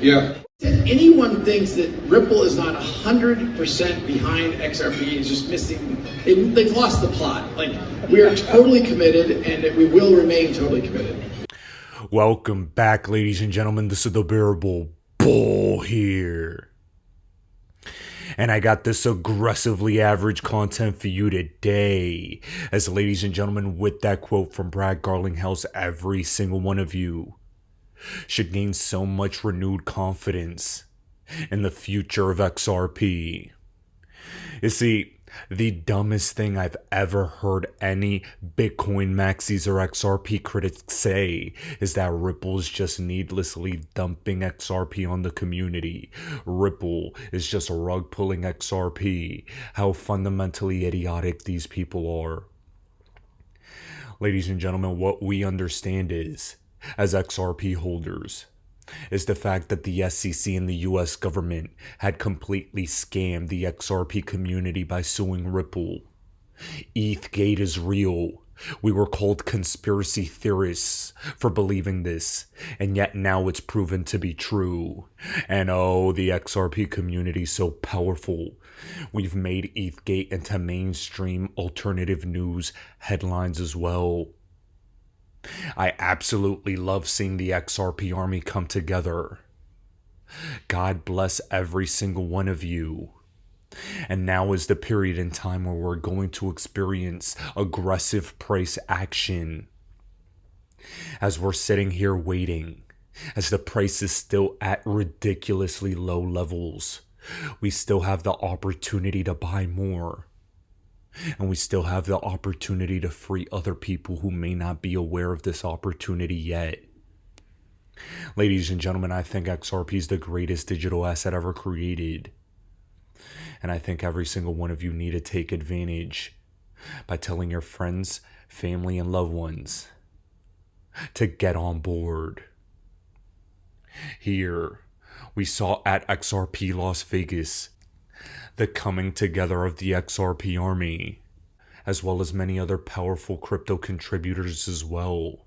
Yeah. If anyone thinks that Ripple is not 100% behind XRP, is just missing, they've lost the plot. Like, we are totally committed, and we will remain totally committed. Welcome back, ladies and gentlemen. This is the Bearable Bull here. And I got this aggressively average content for you today. As ladies and gentlemen, with that quote from Brad Garlinghouse, every single one of you should gain so much renewed confidence in the future of XRP. You see, the dumbest thing I've ever heard any Bitcoin maxis or XRP critics say is that Ripple is just needlessly dumping XRP on the community. Ripple is just rug pulling XRP. How fundamentally idiotic these people are. Ladies and gentlemen, what we understand is, as XRP holders, is the fact that the SEC and the US government had completely scammed the XRP community by suing Ripple. ETHgate is real. We were called conspiracy theorists for believing this, and yet now it's proven to be true. And oh, the XRP community is so powerful. We've made ETHgate into mainstream alternative news headlines as well. I absolutely love seeing the XRP army come together. God bless every single one of you. And now is the period in time where we're going to experience aggressive price action. As we're sitting here waiting, as the price is still at ridiculously low levels, we still have the opportunity to buy more. And we still have the opportunity to free other people who may not be aware of this opportunity yet. Ladies and gentlemen, I think XRP is the greatest digital asset ever created. And I think every single one of you need to take advantage by telling your friends, family, and loved ones to get on board. Here, we saw at XRP Las Vegas the coming together of the XRP army, as well as many other powerful crypto contributors as well.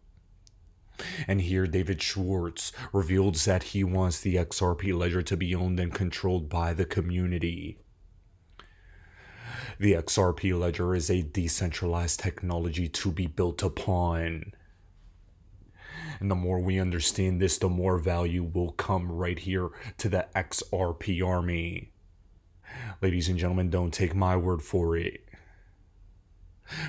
And here David Schwartz revealed that he wants the XRP ledger to be owned and controlled by the community. The XRP ledger is a decentralized technology to be built upon. And the more we understand this, the more value will come right here to the XRP army. Ladies and gentlemen, don't take my word for it.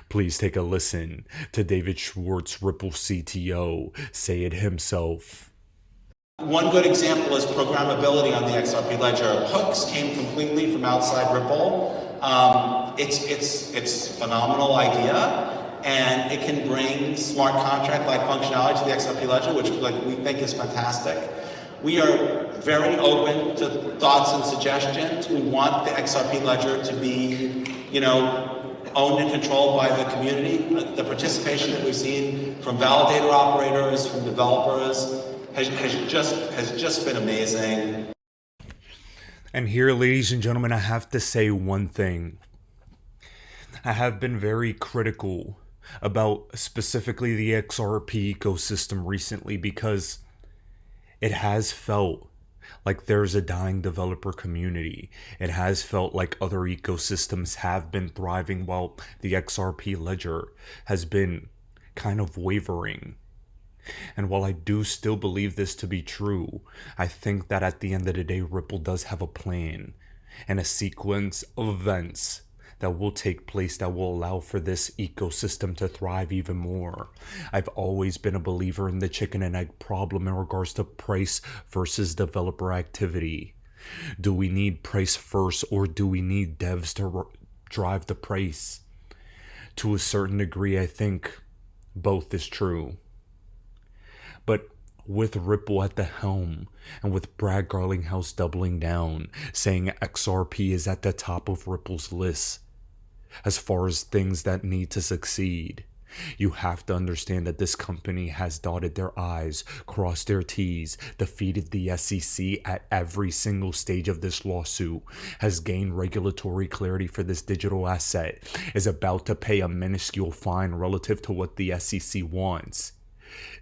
Please take a listen to David Schwartz, Ripple CTO, say it himself. One good example is programmability on the XRP ledger. Hooks came completely from outside Ripple. It's a phenomenal idea, and it can bring smart contract-like functionality to the XRP ledger, which we think is fantastic. We are very open to thoughts and suggestions. We want the XRP ledger to be, owned and controlled by the community. The participation that we've seen from validator operators, from developers, has just been amazing. And here, ladies and gentlemen, I have to say one thing. I have been very critical about specifically the XRP ecosystem recently because it has felt like there's a dying developer community. It has felt like other ecosystems have been thriving while the XRP ledger has been kind of wavering. And while I do still believe this to be true, I think that at the end of the day, Ripple does have a plan and a sequence of events that will take place that will allow for this ecosystem to thrive even more. I've always been a believer in the chicken and egg problem in regards to price versus developer activity. Do we need price first, or do we need devs to drive the price? To a certain degree, I think both is true. But with Ripple at the helm, and with Brad Garlinghouse doubling down, saying XRP is at the top of Ripple's list as far as things that need to succeed, you have to understand that this company has dotted their I's, crossed their T's, defeated the SEC at every single stage of this lawsuit, has gained regulatory clarity for this digital asset, is about to pay a minuscule fine relative to what the SEC wants,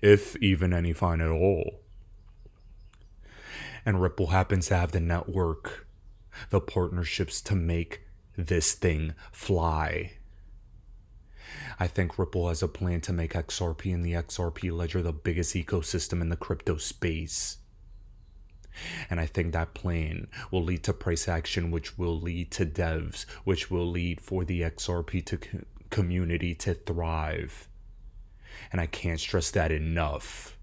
if even any fine at all. And Ripple happens to have the network, the partnerships to make this thing fly. I think Ripple has a plan to make XRP and the XRP ledger the biggest ecosystem in the crypto space. And I think that plan will lead to price action, which will lead to devs, which will lead for the XRP community to thrive. And I can't stress that enough.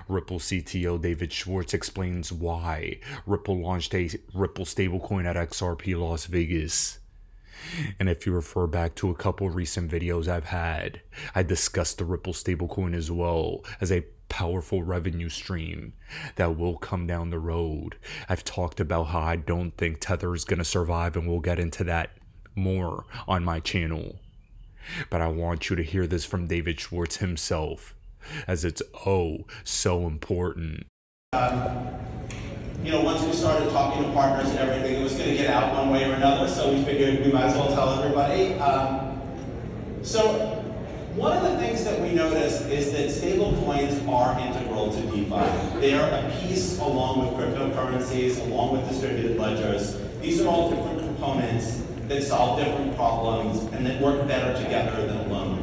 Ripple CTO David Schwartz explains why Ripple launched a Ripple stablecoin at XRP Las Vegas. And if you refer back to a couple recent videos I've had, I discussed the Ripple stablecoin as well as a powerful revenue stream that will come down the road. I've talked about how I don't think Tether is going to survive, and we'll get into that more on my channel. But I want you to hear this from David Schwartz himself, as it's so important. Once we started talking to partners and everything, it was going to get out one way or another, so we figured we might as well tell everybody. So one of the things that we noticed is that stablecoins are integral to DeFi. They are a piece along with cryptocurrencies, along with distributed ledgers. These are all different components that solve different problems and that work better together than alone.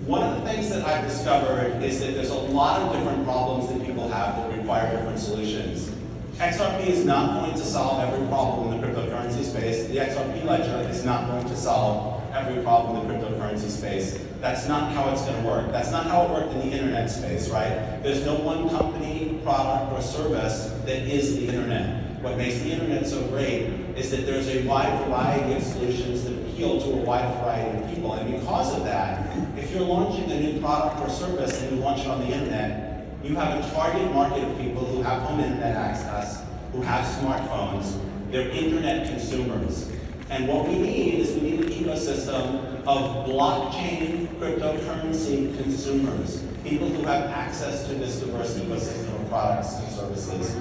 One of the things that I've discovered is that there's a lot of different problems that people have that require different solutions. XRP is not going to solve every problem in the cryptocurrency space. The XRP ledger is not going to solve every problem in the cryptocurrency space. That's not how it's going to work. That's not how it worked in the internet space, right? There's no one company, product, or service that is the internet. What makes the internet so great is that there's a wide variety of solutions that appeal to a wide variety of people. And because of that, if you're launching a new product or service and you launch it on the internet, you have a target market of people who have home internet access, who have smartphones. They're internet consumers. And what we need is we need an ecosystem of blockchain cryptocurrency consumers, people who have access to this diverse ecosystem of products and services.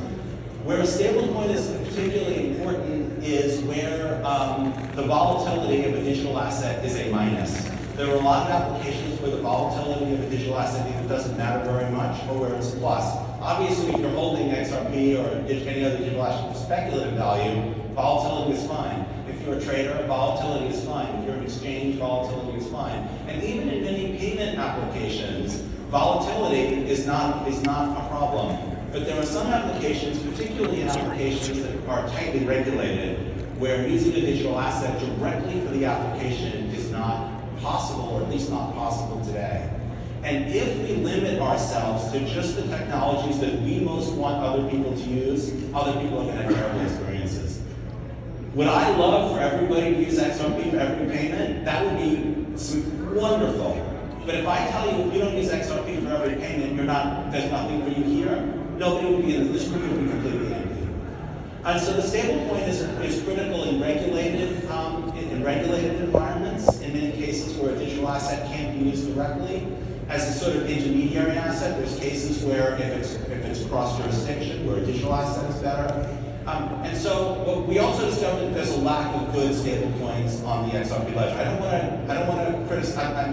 Where a stablecoin is particularly important is where the volatility of a digital asset is a minus. There are a lot of applications where the volatility of a digital asset either doesn't matter very much or where it's a plus. Obviously, if you're holding XRP or any other digital asset for speculative value, volatility is fine. If you're a trader, volatility is fine. If you're an exchange, volatility is fine. And even in many payment applications, volatility is not a problem. But there are some applications, particularly in applications that are tightly regulated, where using a digital asset directly for the application is not possible, or at least not possible today. And if we limit ourselves to just the technologies that we most want other people to use, other people are going to have terrible experiences. Would I love for everybody to use XRP for every payment? That would be wonderful. But if I tell you if you don't use XRP for every payment, there's nothing for you here, nobody would be in this group, would be completely empty. And so the stablecoin is critical in regulated environments, in many cases where a digital asset can't be used directly. As a sort of intermediary asset, there's cases where if it's cross-jurisdiction, where a digital asset is better. And so we also discovered that there's a lack of good stablecoins on the XRP ledger. I don't want to criticize. I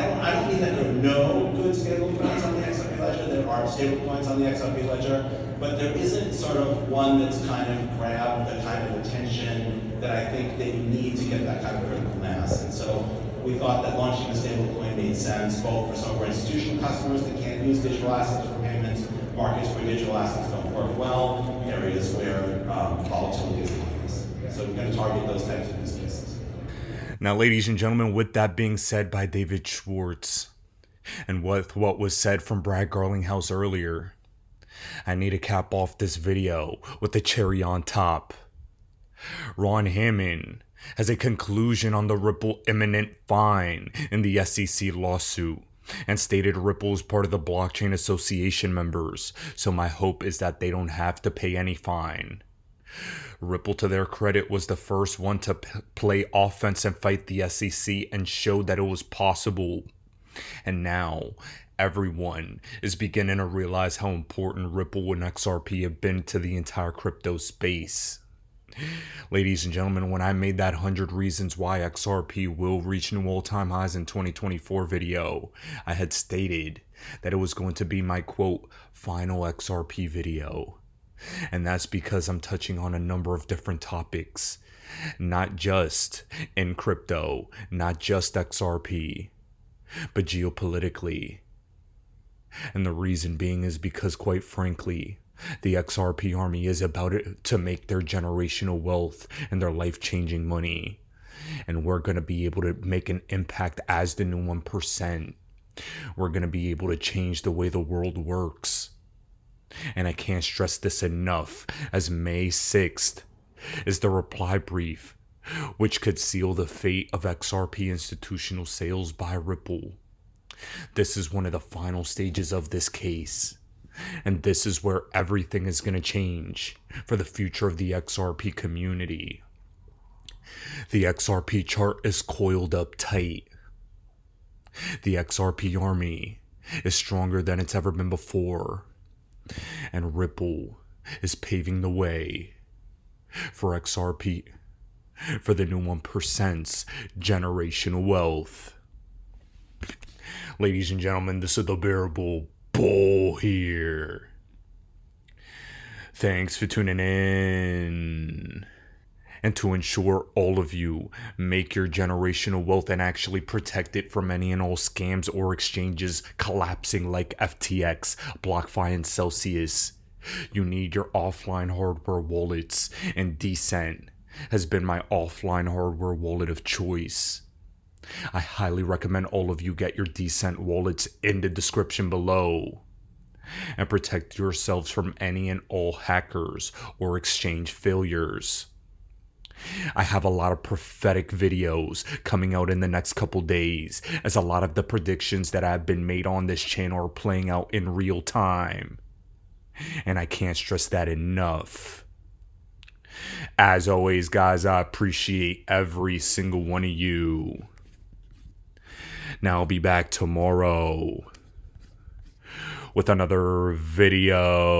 don't mean that there are no good stablecoins on the XRP ledger. There are stablecoins on the XRP ledger, but there isn't sort of one that's kind of grabbed the kind of attention that I think that you need to get that kind of critical mass. And so we thought that launching a stablecoin made sense, both for some of our institutional customers that can't use digital assets for payments, markets where digital assets don't work well, areas where volatility is highest. So we're going to target those types of use cases. Now, ladies and gentlemen, with that being said by David Schwartz, and with what was said from Brad Garlinghouse earlier, I need to cap off this video with the cherry on top. Ron Hammond has a conclusion on the Ripple imminent fine in the SEC lawsuit, and stated Ripple is part of the Blockchain Association members, so my hope is that they don't have to pay any fine. Ripple, to their credit, was the first one to play offense and fight the SEC and show that it was possible. And now, everyone is beginning to realize how important Ripple and XRP have been to the entire crypto space. Ladies and gentlemen, when I made that 100 Reasons Why XRP Will Reach New All-Time Highs in 2024 video, I had stated that it was going to be my, quote, final XRP video. And that's because I'm touching on a number of different topics, not just in crypto, not just XRP, but geopolitically. And the reason being is because, quite frankly, the XRP army is about it to make their generational wealth and their life-changing money. And we're going to be able to make an impact as the new 1%. We're going to be able to change the way the world works. And I can't stress this enough, as May 6th is the reply brief, which could seal the fate of XRP institutional sales by Ripple. This is one of the final stages of this case. And this is where everything is going to change for the future of the XRP community. The XRP chart is coiled up tight. The XRP army is stronger than it's ever been before. And Ripple is paving the way for XRP, for the new 1%'s generational wealth. Ladies and gentlemen, this is the Bearable Bull here. Thanks for tuning in. And to ensure all of you make your generational wealth and actually protect it from any and all scams or exchanges collapsing like FTX, BlockFi, and Celsius, you need your offline hardware wallets, and Decent has been my offline hardware wallet of choice. I highly recommend all of you get your Decent wallets in the description below and protect yourselves from any and all hackers or exchange failures. I have a lot of prophetic videos coming out in the next couple days, as a lot of the predictions that have been made on this channel are playing out in real time. And I can't stress that enough. As always, guys, I appreciate every single one of you. Now I'll be back tomorrow with another video.